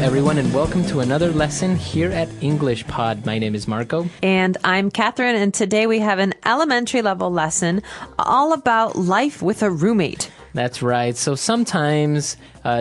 everyone, and welcome to another lesson here at EnglishPod. My name is Marco. And I'm Catherine, and today we have an elementary level lesson all about life with a roommate. That's right. So sometimes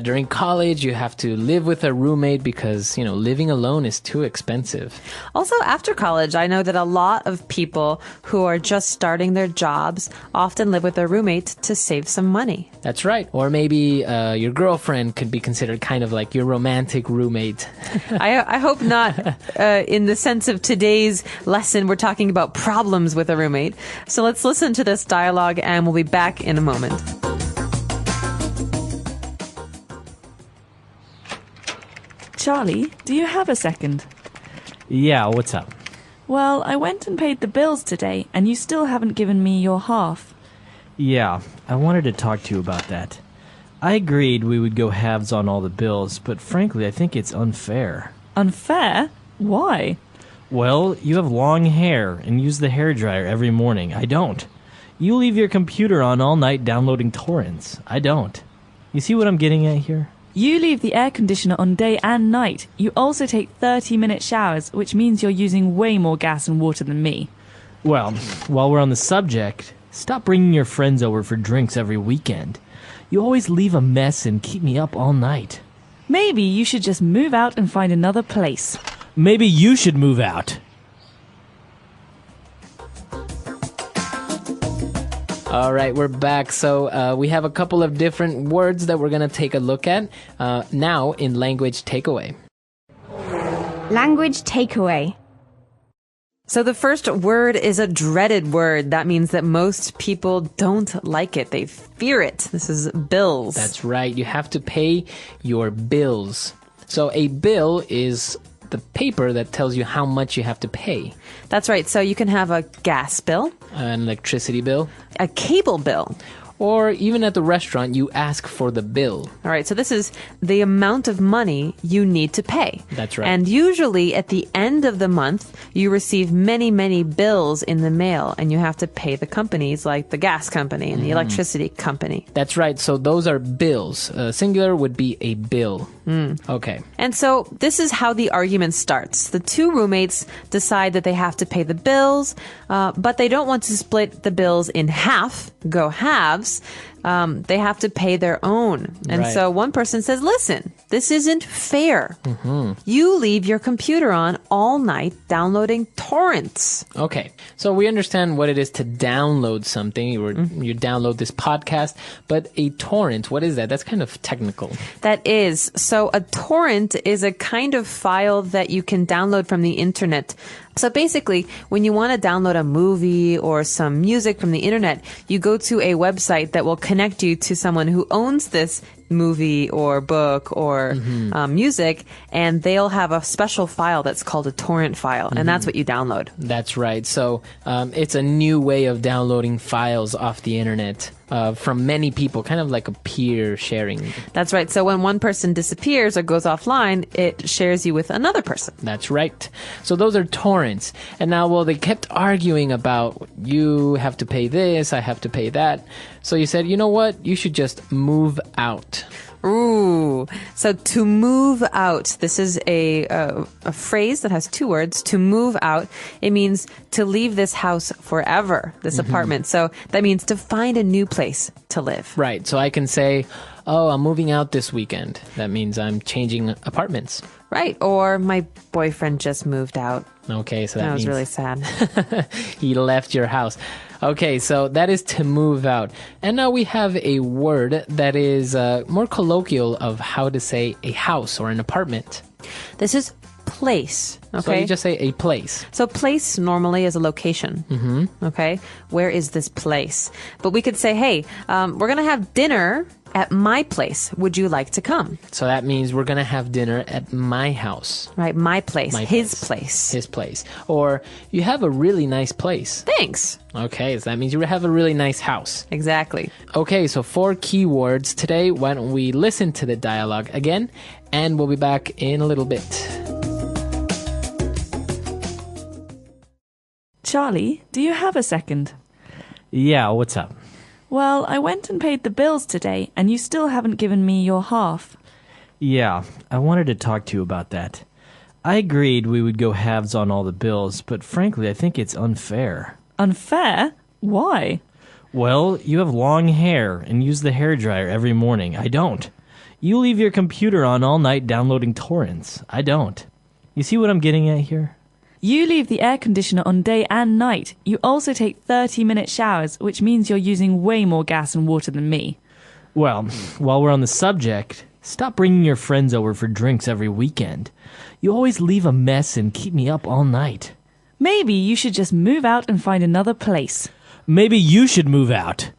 during college, you have to live with a roommate because, living alone is too expensive. Also, after college, I know that a lot of people who are just starting their jobs often live with their roommate to save some money. That's right. Or maybe your girlfriend could be considered kind of like your romantic roommate. I hope not in the sense of today's lesson. We're talking about problems with a roommate. So let's listen to this dialogue and we'll be back in a moment. Charlie, do you have a second? Yeah, what's up? Well, I went and paid the bills today, and you still haven't given me your half. Yeah, I wanted to talk to you about that. I agreed we would go halves on all the bills, but frankly, I think it's unfair. Unfair? Why? Well, you have long hair and use the hairdryer every morning. I don't. You leave your computer on all night downloading torrents. I don't. You see what I'm getting at here? You leave the air conditioner on day and night. You also take 30-minute showers, which means you're using way more gas and water than me. Well, while we're on the subject, stop bringing your friends over for drinks every weekend. You always leave a mess and keep me up all night. Maybe you should just move out and find another place. Maybe you should move out. All right, we're back. So we have a couple of different words that we're going to take a look at now in language takeaway. Language takeaway. So the first word is a dreaded word. That means that most people don't like it. They fear it. This is bills. That's right. You have to pay your bills. So a bill is the paper that tells you how much you have to pay. That's right. So you can have a gas bill, An electricity bill, a cable bill. or even at the restaurant, you ask for the bill. All right, so this is the amount of money you need to pay. That's right. And usually at the end of the month, you receive many, many bills in the mail, and you have to pay the companies like the gas company and the electricity company. That's right. So those are bills. Singular would be a bill. Okay. And so this is how the argument starts. The two roommates decide that they have to pay the bills, but they don't want to split the bills in half, go halves. They have to pay their own. And Right. so one person says, listen, this isn't fair. You leave your computer on all night downloading torrents. Okay. So we understand what it is to download something. You download this podcast, but a torrent, what is that? That's kind of technical. That is. So a torrent is a kind of file that you can download from the internet. So basically, when you want to download a movie or some music from the internet, you go to a website that will connect you to someone who owns this movie or book or music, and they'll have a special file that's called a torrent file, and that's what you download. That's right. So it's a new way of downloading files off the internet from many people, kind of like a peer sharing. That's right. So when one person disappears or goes offline, it shares you with another person. That's right. So those are torrents. And now, well, they kept arguing about you have to pay this, I have to pay that. So you said, you know what? You should just move out. Ooh. So to move out, this is a phrase that has two words. To move out, it means to leave this house forever, this apartment. So that means to find a new place to live. Right. So I can say, oh, I'm moving out this weekend. That means I'm changing apartments. Right. Or my boyfriend just moved out. Okay, so that That was means really sad. he left your house. Okay, so that is to move out. And now we have a word that is more colloquial of how to say a house or an apartment. This is place. Okay. So you just say a place. So place normally is a location. Okay. Where is this place? But we could say, hey, we're going to have dinner at my place. Would you like to come? So that means we're going to have dinner at my house. Right. My place. My His place. place. His place. Or you have a really nice place. Thanks. Okay, so that means you have a really nice house. Exactly. Okay, so 4 keywords today. Why don't we listen to the dialogue again, and we'll be back in a little bit. Charlie, do you have a second? Yeah, what's up? Well, I went and paid the bills today, and you still haven't given me your half. Yeah, I wanted to talk to you about that. I agreed we would go halves on all the bills, but frankly, I think it's unfair. Unfair? Why? Well, you have long hair and use the hairdryer every morning. I don't. You leave your computer on all night downloading torrents. I don't. You see what I'm getting at here? You leave the air conditioner on day and night. You also take 30-minute showers, which means you're using way more gas and water than me. Well, while we're on the subject, stop bringing your friends over for drinks every weekend. You always leave a mess and keep me up all night. Maybe you should just move out and find another place. Maybe you should move out.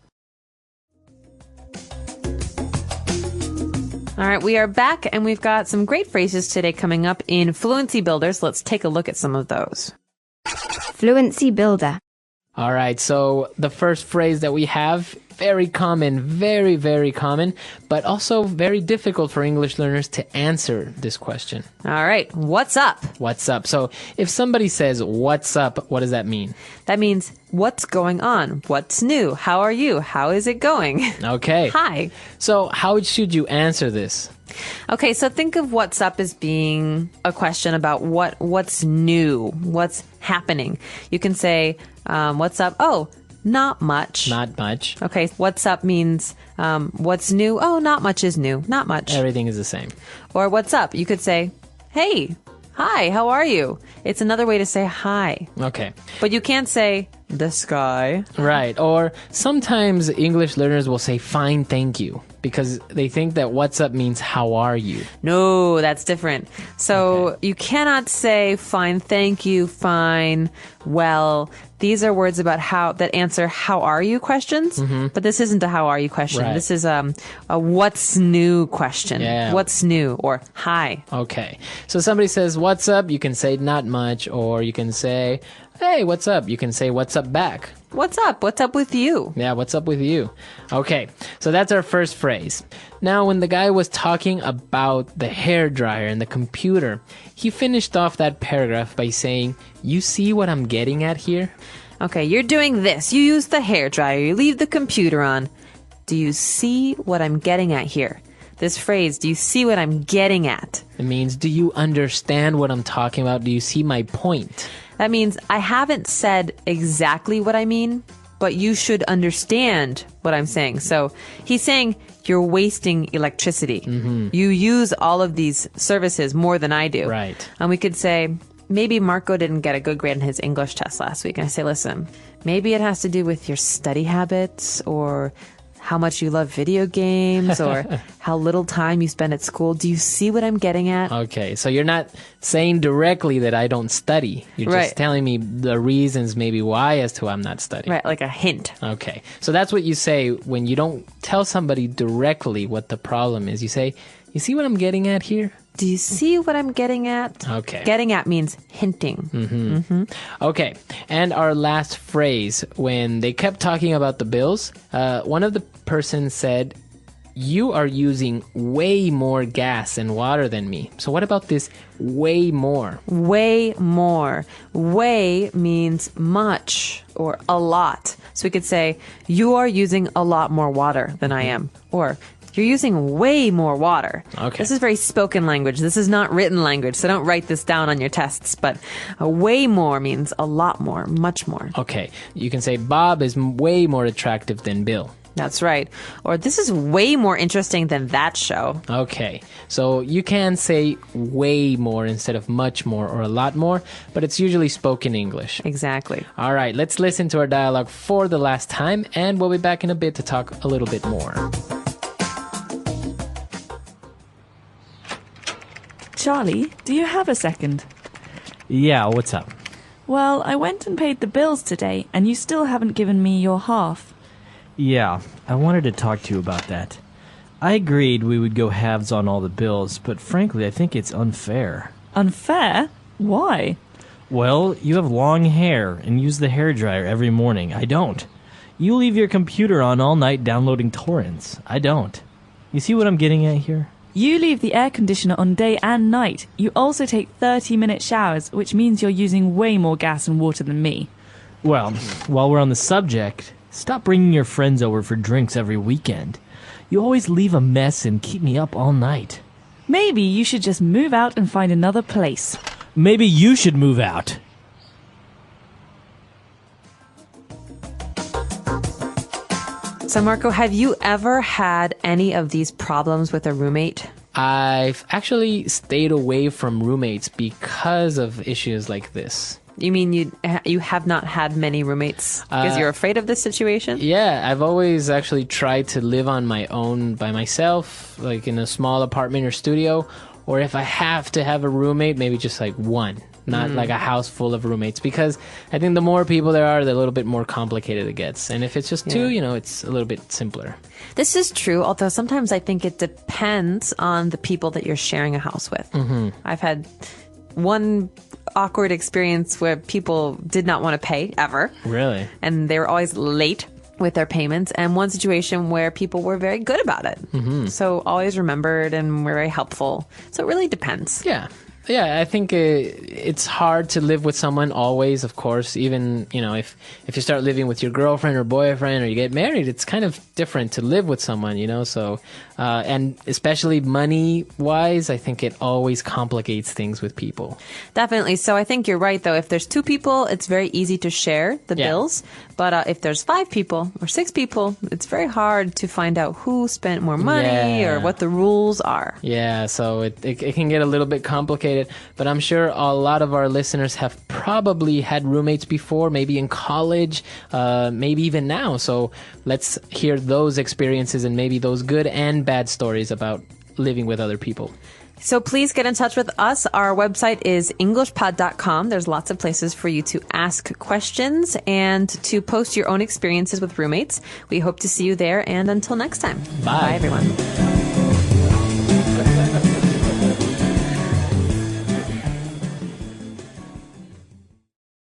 All right, we are back, and we've got some great phrases today coming up in Fluency Builders. Let's take a look at some of those. Fluency Builder. All right, so the first phrase that we have, very common, very, very common, but also very difficult for English learners to answer this question. All right, what's up? What's up? So if somebody says, what's up, what does that mean? That means, what's going on? What's new? How are you? How is it going? Okay. Hi. So how should you answer this? Okay, so think of what's up as being a question about what's new, what's happening. You can say, what's up? Oh, not much. Not much. Okay, what's up means what's new? Oh, not much is new. Not much. Everything is the same. Or what's up? You could say, hey, hi, how are you? It's another way to say hi. Okay. But you can't say the sky. Right. Or sometimes English learners will say, fine, thank you, because they think that what's up means how are you? No, that's different. So you cannot say fine, thank you, fine, well. These are words about that answer how are you questions, but this isn't a how are you question. Right. This is a what's new question. Yeah. What's new or hi. Okay. So somebody says, what's up? You can say not much, or you can say, hey, what's up? You can say, what's up back? What's up? What's up with you? Yeah, what's up with you? Okay, so that's our first phrase. Now, when the guy was talking about the hairdryer and the computer, he finished off that paragraph by saying, you see what I'm getting at here? Okay, you're doing this. You use the hairdryer. You leave the computer on. Do you see what I'm getting at here? This phrase, do you see what I'm getting at? It means, do you understand what I'm talking about? Do you see my point? That means I haven't said exactly what I mean, but you should understand what I'm saying. So he's saying you're wasting electricity. You use all of these services more than I do. Right. And we could say, maybe Marco didn't get a good grade in his English test last week. And I say, listen, maybe it has to do with your study habits or how much you love video games or how little time you spend at school. Do you see what I'm getting at? Okay, so you're not saying directly that I don't study. You're Right. just telling me the reasons maybe why as to why I'm not studying. Right, like a hint. Okay, so that's what you say when you don't tell somebody directly what the problem is. You say, you see what I'm getting at here? Do you see what I'm getting at? Okay. Getting at means hinting. Okay, and our last phrase, when they kept talking about the bills, one of the persons said, you are using way more gas and water than me. So what about this way more? Way more. Way means much or a lot. So we could say, you are using a lot more water than I am. Or, you're using way more water. Okay. This is very spoken language. This is not written language, so don't write this down on your tests. But way more means a lot more, much more. Okay, you can say Bob is way more attractive than Bill. That's right. Or this is way more interesting than that show. Okay, so you can say way more instead of much more or a lot more, but it's usually spoken English. Exactly. All right, let's listen to our dialogue for the last time, and we'll be back in a bit to talk a little bit more. Charlie, do you have a second? Yeah, what's up? Well, I went and paid the bills today, and you still haven't given me your half. Yeah, I wanted to talk to you about that. I agreed we would go halves on all the bills, but frankly, I think it's unfair. Unfair? Why? Well, you have long hair and use the hairdryer every morning. I don't. You leave your computer on all night downloading torrents. I don't. You see what I'm getting at here? You leave the air conditioner on day and night. You also take 30-minute showers, which means you're using way more gas and water than me. Well, while we're on the subject, stop bringing your friends over for drinks every weekend. You always leave a mess and keep me up all night. Maybe you should just move out and find another place. Maybe you should move out. So, Marco, have you ever had any of these problems with a roommate? I've actually stayed away from roommates because of issues like this. You mean you have not had many roommates because you're afraid of this situation? Yeah, I've always actually tried to live on my own by myself, like in a small apartment or studio, or if I have to have a roommate, maybe just like one, not like a house full of roommates, because I think the more people there are, the little bit more complicated it gets. And if it's just two, it's a little bit simpler. This is true, although sometimes I think it depends on the people that you're sharing a house with. Mm-hmm. I've had one awkward experience where people did not want to pay ever. Really? And they were always late with their payments, and one situation where people were very good about it. Mm-hmm. So always remembered and were very helpful. So it really depends. Yeah, I think it's hard to live with someone always, of course. Even, if you start living with your girlfriend or boyfriend or you get married, it's kind of different to live with someone, So, and especially money-wise, I think it always complicates things with people. Definitely. So I think you're right, though. If there's two people, it's very easy to share the bills. But if there's 5 people or 6 people, it's very hard to find out who spent more money or what the rules are. Yeah, so it can get a little bit complicated. But I'm sure a lot of our listeners have probably had roommates before, maybe in college, maybe even now. So let's hear those experiences and maybe those good and bad stories about living with other people. So please get in touch with us. Our website is EnglishPod.com. There's lots of places for you to ask questions and to post your own experiences with roommates. We hope to see you there. And until next time. Bye everyone.